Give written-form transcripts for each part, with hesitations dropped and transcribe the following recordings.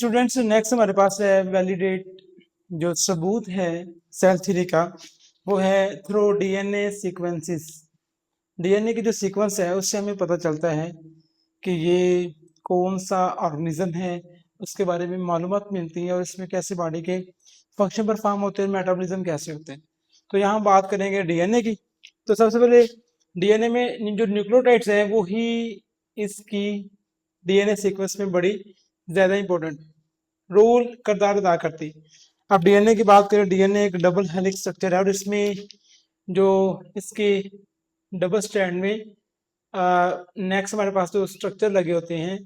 Students next हमारे पास है validate जो सबूत है सेल थ्योरी का, वो है थ्रू डीएनए सीक्वेंसेस। डीएनए की जो सीक्वेंस है उससे हमें पता चलता है कि ये कौन सा ऑर्गेनिज्म है, उसके बारे में मालूमात मिलती है और इसमें कैसे बॉडी के फंक्शन परफॉर्म होते हैं, मेटाबॉलिज्म कैसे होते हैं। तो यहाँ बात करेंगे डीएनए की। तो सबसे पहले डीएनए में जो न्यूक्लियोटाइड्स हैं वो ही इसकी डीएनए सीक्वेंस में बड़ी ज्यादा इंपॉर्टेंट रोल किरदार अदा करती है। अब डीएनए की बात करें, डीएनए एक डबल हेलिक्स स्ट्रक्चर है और इसमें जो इसके डबल स्ट्रैंड में नेक्स्ट हमारे पास जो स्ट्रक्चर लगे होते हैं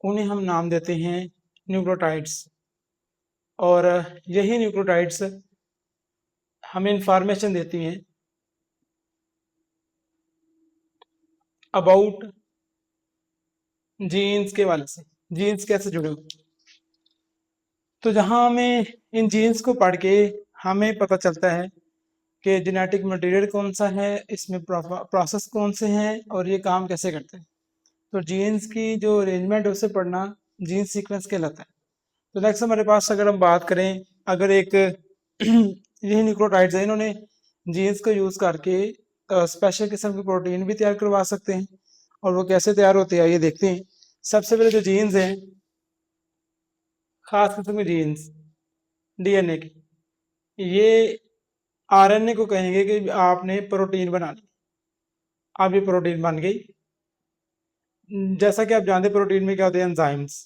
उन्हें हम नाम देते हैं न्यूक्लियोटाइड्स। और यही न्यूक्लियोटाइड्स हमें इंफॉर्मेशन देती हैं अबाउट जीन्स के वाले से, जीन्स कैसे जुड़े हो। तो जहां हमें इन जीन्स को पढ़ के हमें पता चलता है कि जेनेटिक मटेरियल कौन सा है, इसमें प्रोसेस कौन से हैं और ये काम कैसे करते हैं। तो जीन्स की जो अरेंजमेंट है उसे पढ़ना जीन सीक्वेंस कहलाता है। तो नेक्स्ट हमारे पास अगर हम बात करें, अगर एक यही न्यूक्लियोटाइड्स है, इन्होंने जीन्स को यूज करके स्पेशल किस्म की प्रोटीन भी तैयार करवा सकते हैं। और वो कैसे तैयार होते हैं ये देखते हैं। सबसे पहले जो जीन्स हैं, खास किस्म की जीन्स डीएनए की, ये आरएनए को कहेंगे कि आपने प्रोटीन बनानी। अब ये प्रोटीन बन गई। जैसा कि आप जानते हैं प्रोटीन में क्या होते हैं, एंजाइम्स।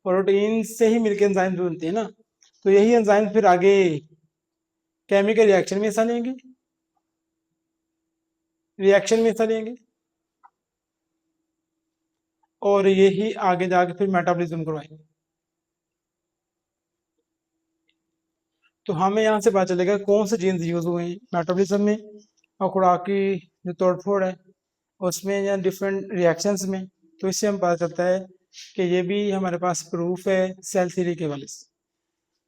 प्रोटीन से ही मिलकर एंजाइम्स बनते हैं ना। तो यही एंजाइम्स फिर आगे केमिकल रिएक्शन में हिस्सा लेंगे, और यही आगे जाके फिर मेटाबॉलिज्म करवाएंगे। तो हमें यहाँ से पता चलेगा कौन से जीन्स यूज हुए हैं मेटाबॉलिज्म में और खुराक की जो तोड़फोड़ है उसमें या डिफरेंट रिएक्शंस में। तो इससे हम पता चलता है कि ये भी हमारे पास प्रूफ है सेल थ्योरी के वाले से।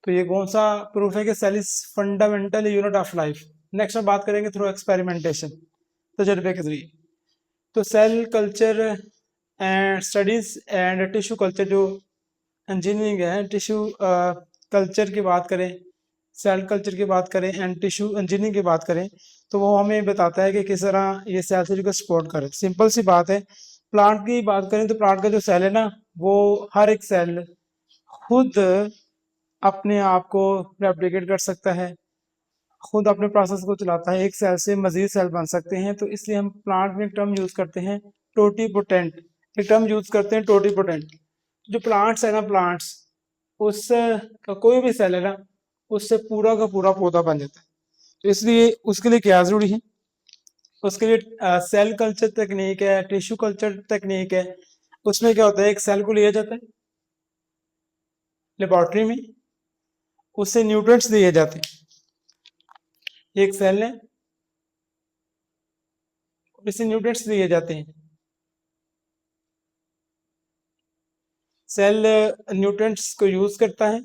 तो ये कौन सा प्रूफ है कि cell is fundamental unit of life. Next हम बात करेंगे थ्रू एक्सपेरिमेंटेशन, तजर्बे के जरिए। तो cell culture and studies and tissue culture जो इंजीनियरिंग है, टिश्यू कल्चर की बात करें, सेल कल्चर की बात करें एंड टिश्यू इंजीनियरिंग की बात करें, तो वो हमें बताता है कि किस तरह ये सेल थ्योरी को सपोर्ट करे। सिंपल सी बात है। प्लांट की बात करें तो प्लांट का जो सेल है ना, वो हर एक सेल खुद अपने आप को रेप्लिकेट कर सकता है, खुद अपने प्रोसेस को चलाता है, एक सेल से मजीद सेल बन सकते हैं। तो इसलिए हम प्लांट में एक टर्म यूज करते हैं टोटीपोटेंट, एक टर्म यूज करते हैं टोटीपोटेंट। जो प्लांट्स है ना, प्लांट्स उस का कोई भी सेल है ना, उससे पूरा का पूरा पौधा बन जाता है। तो इसलिए उसके लिए क्या जरूरी है, उसके लिए सेल कल्चर तकनीक है, टिश्यू कल्चर तकनीक है। उसमें क्या होता है, एक सेल को लिया जाता है लेबोरेटरी में, उससे न्यूट्रिएंट्स दिए जाते हैं। एक सेल है, इससे न्यूट्रिएंट्स दिए जाते हैं। सेल न्यूट्रिएंट्स को यूज करता है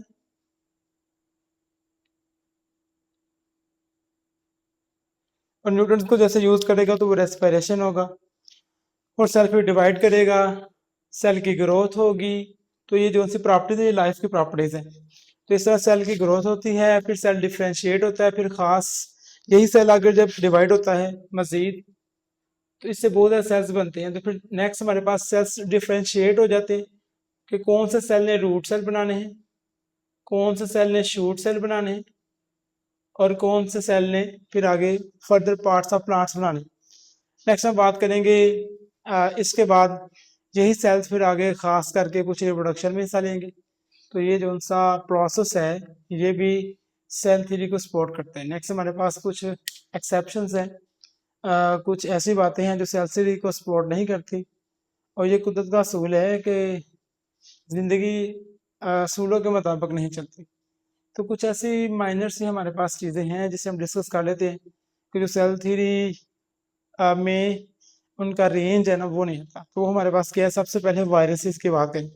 और न्यूट्रिएंट्स को जैसे यूज करेगा तो वो रेस्पिरेशन होगा और सेल फिर डिवाइड करेगा, सेल की ग्रोथ होगी। तो ये जो सी प्रॉपर्टीज है, लाइफ की प्रॉपर्टीज है। तो इस तरह सेल की ग्रोथ होती है, फिर सेल डिफ्रेंशिएट होता है, फिर खास यही सेल आगे जब डिवाइड होता है मजीद, तो इससे बहुत सारे सेल्स बनते हैं। तो फिर नेक्स्ट हमारे पास सेल्स डिफ्रेंशिएट हो जाते हैं कि कौन से सेल ने रूट सेल बनाने हैं, कौन से सेल ने शूट सेल बनाने हैं और कौन से सेल ने फिर आगे फर्दर पार्ट्स ऑफ प्लांट्स बनाने। नेक्स्ट हम बात करेंगे इसके बाद यही सेल्स फिर आगे खास करके कुछ रिप्रोडक्शन में हिस्सा लेंगे। तो ये जो सा प्रोसेस है ये भी सेल थ्योरी को सपोर्ट करते हैं। नेक्स्ट हमारे पास कुछ एक्सेप्शंस हैं, कुछ ऐसी बातें हैं जो सेल थ्योरी को सपोर्ट नहीं करती और ये कुदरत का असूल है कि जिंदगी असूलों के मुताबिक नहीं चलती। तो कुछ ऐसी माइनर सी हमारे पास चीज़ें हैं जिसे हम डिस्कस कर लेते हैं कि जो सेल थ्योरी में उनका रेंज है ना वो नहीं होता। तो वो हमारे पास क्या है, सबसे पहले वायरसेस की बात करें।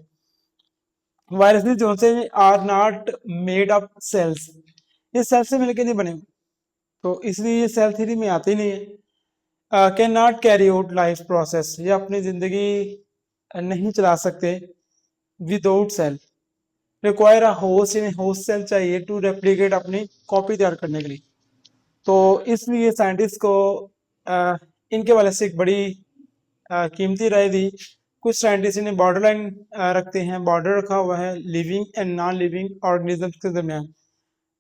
वायरसेस जो से are not made of cells, ये सेल से मिलकर नहीं बने हुए, तो इसलिए ये सेल थ्योरी में आते ही नहीं है। Can not carry out life process, ये अपनी जिंदगी नहीं चला सकते without cell, require a host in host cell चाहिए टू रेप्लिकेट अपनी कॉपी तैयार करने के लिए। तो इसलिए साइंटिस्ट को इनके वाले से एक बड़ी कीमती राय दी। कुछ साइंटिस्ट इन्हें बॉर्डर लाइन रखते हैं, बॉर्डर रखा हुआ है living and non living organisms के दरमियान।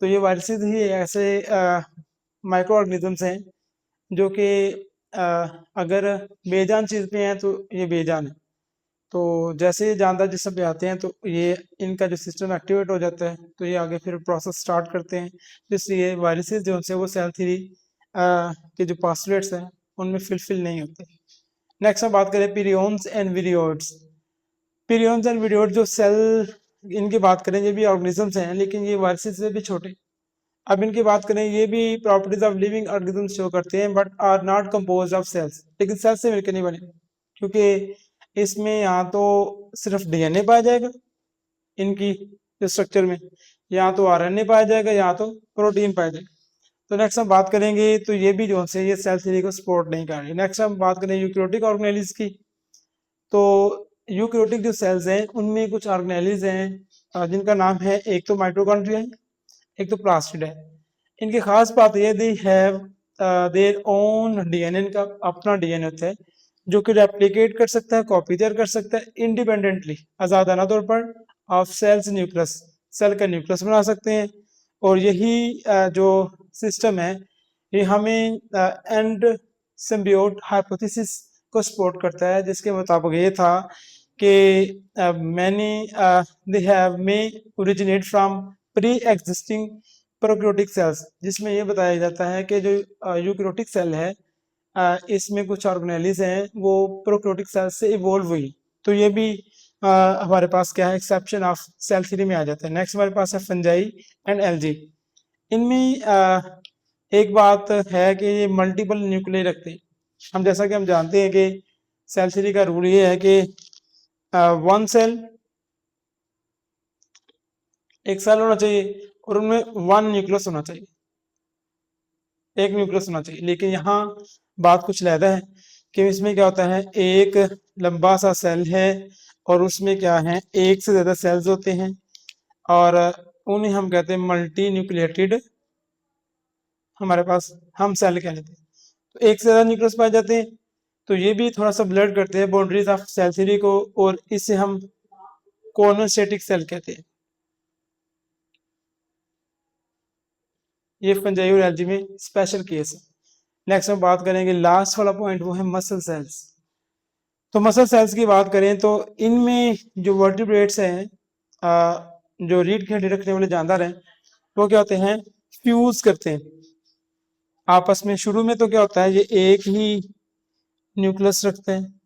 तो ये वायरसेस ही ऐसे माइक्रो ऑर्गेनिजम्स हैं जो कि अगर बेजान चीज़ पे हैं तो ये बेजान है। तो जैसे ये जानदार जिस्म पे आते हैं तो ये इनका जो सिस्टम एक्टिवेट हो जाता है, तो ये आगे फिर प्रोसेस स्टार्ट करते हैं। तो इसलिए वायरसेस जो उनसे वो सेल थ्योरी के जो पास्टुलेट्स हैं उनमें फिलफिल नहीं होते। नेक्स्ट हम बात करें पीरियंस एंड विरियोड्स। पीरियंस एंड विरियोड जो सेल, इनकी बात करें ये भी ऑर्गेनिजम्स हैं लेकिन ये वायरसेस से भी छोटे। अब इनकी बात करें ये भी properties of living organism show करते हैं but are not compose of cells, लेकिन सेल से मिलकर नहीं बने, क्योंकि इसमें यहाँ तो सिर्फ डीएनए पाया जाएगा इनकी स्ट्रक्चर में, यहाँ तो आरएनए पाया जाएगा, यहाँ तो प्रोटीन पाया जाएगा। तो नेक्स्ट हम बात करेंगे तो ये भी जो है ये सेल थ्योरी को सपोर्ट नहीं कर रही। नेक्स्ट हम बात करें यूकैरियोटिक ऑर्गेनेलिज की। तो यूकैरियोटिक जो सेल्स हैं उनमें कुछ ऑर्गेनेलिज हैं जिनका नाम है, एक तो माइटोकॉन्ड्रिया है, एक तो प्लास्टिड है। इनकी खास बात ये they have their own DNA, इनका अपना डीएनए होता है जो कि रेप्लिकेट कर सकता है, कॉपी तैयार कर सकता है इंडिपेंडेंटली, आजादाना तौर पर ऑफ सेल्स न्यूक्लियस, सेल का न्यूक्लियस बना सकते हैं। और यही जो सिस्टम है ये हमें एंड सिम्बियोट हाइपोथेसिस को सपोर्ट करता है, जिसके मुताबिक ये था कि many they have may originate from pre existing prokaryotic cells, जिसमें ये बताया जाता है कि जो यूकैरियोटिक सेल है इसमें कुछ ऑर्गेनेलिज हैं वो प्रोकैरियोटिक सेल से इवोल्व हुई। तो ये भी हमारे पास क्या है, एक्सेप्शन ऑफ सेल थ्योरी में आ जाता है। नेक्स्ट हमारे पास है फंजाई एंड एल्गी। इनमें एक बात है कि ये मल्टीपल न्यूक्लियाई रखते हैं। हम जैसा कि हम जानते हैं कि सेल थ्योरी का रूल ये है कि वन सेल, एक सेल होना चाहिए और उनमें वन न्यूक्लियस होना चाहिए, एक न्यूक्लियस होना चाहिए। लेकिन यहाँ बात कुछ अलग है कि इसमें क्या होता है, एक लंबा सा सेल है और उसमें क्या है, एक से ज्यादा सेल्स होते हैं और उन्हें हम कहते हैं मल्टी न्यूक्लिएटेड, हमारे पास हम सेल कह लेते हैं। तो एक से ज्यादा न्यूक्लियस पाए जाते हैं। तो ये भी थोड़ा सा ब्लड करते हैं बाउंड्रीज ऑफ सेल थ्योरी को, और इसे हम कोनोस्टेटिक सेल कहते हैं। ये फंजाई और एल्गी में स्पेशल केस है। नेक्स्ट हम बात करेंगे लास्ट वाला पॉइंट, वो है मसल सेल्स। तो मसल सेल्स की बात करें तो इनमें जो वर्टिब्रेट्स हैं, जो रीढ़ की हड्डी रखने वाले जानदार हैं, वो क्या होते हैं, फ्यूज करते हैं आपस में। शुरू में तो क्या होता है, ये एक ही न्यूक्लियस रखते हैं,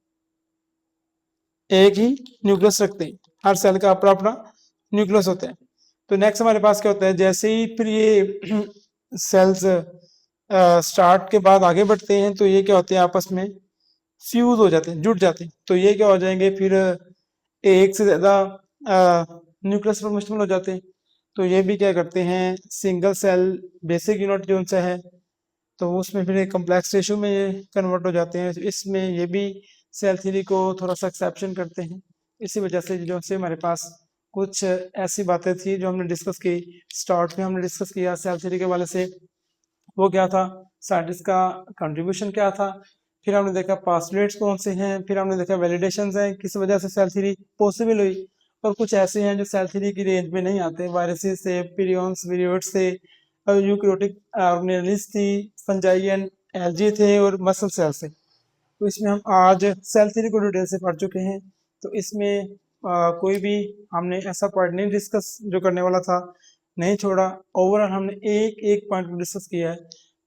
एक ही न्यूक्लियस रखते हैं, हर सेल का अपना अपना न्यूक्लियस होता है। तो नेक्स्ट हमारे पास क्या होता है, जैसे ही फिर ये सेल्स स्टार्ट के बाद आगे बढ़ते हैं तो ये क्या होते हैं, आपस में फ्यूज हो जाते हैं, जुड़ जाते हैं। तो ये क्या हो जाएंगे, फिर एक से ज्यादा न्यूक्लियस पर मुश्तमिल हो जाते हैं। तो ये भी क्या करते हैं, सिंगल सेल बेसिक यूनिट जो उनसे है तो उसमें फिर एक कम्प्लेक्स रेशो में ये कन्वर्ट हो जाते हैं। इसमें ये भी सेल थ्योरी को थोड़ा सा एक्सेप्शन करते हैं। इसी वजह से जो से हमारे पास कुछ ऐसी बातें थी जो हमने डिस्कस की, स्टार्ट में हमने डिस्कस किया सेल थ्योरी के वाले से, वो क्या था, साइंटिस्ट का कंट्रीब्यूशन क्या था, फिर हमने देखा पास्टुलेट्स कौन से हैं, फिर हमने देखा वैलिडेशंस हैं किस वजह से सेल थ्योरी पॉसिबल हुई, और कुछ ऐसे हैं जो सेल थ्योरी की रेंज में नहीं आते, वायरसेस से, पीरियंस, विरियोड्स से, यूकैरियोटिक ऑर्गेनेलिज थी, फंजाई एंड एल्गी थे, और मसल सेल्स थे। तो इसमें हम आज सेल थ्योरी को डिटेल से पढ़ चुके हैं। तो इसमें कोई भी हमने ऐसा पॉइंट नहीं डिस्कस जो करने वाला था नहीं छोड़ा, ओवरऑल हमने एक एक पॉइंट को डिस्कस किया है।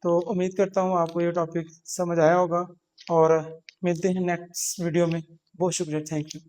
तो उम्मीद करता हूँ आपको ये टॉपिक समझ आया होगा, और मिलते हैं नेक्स्ट वीडियो में। बहुत शुक्रिया, थैंक यू।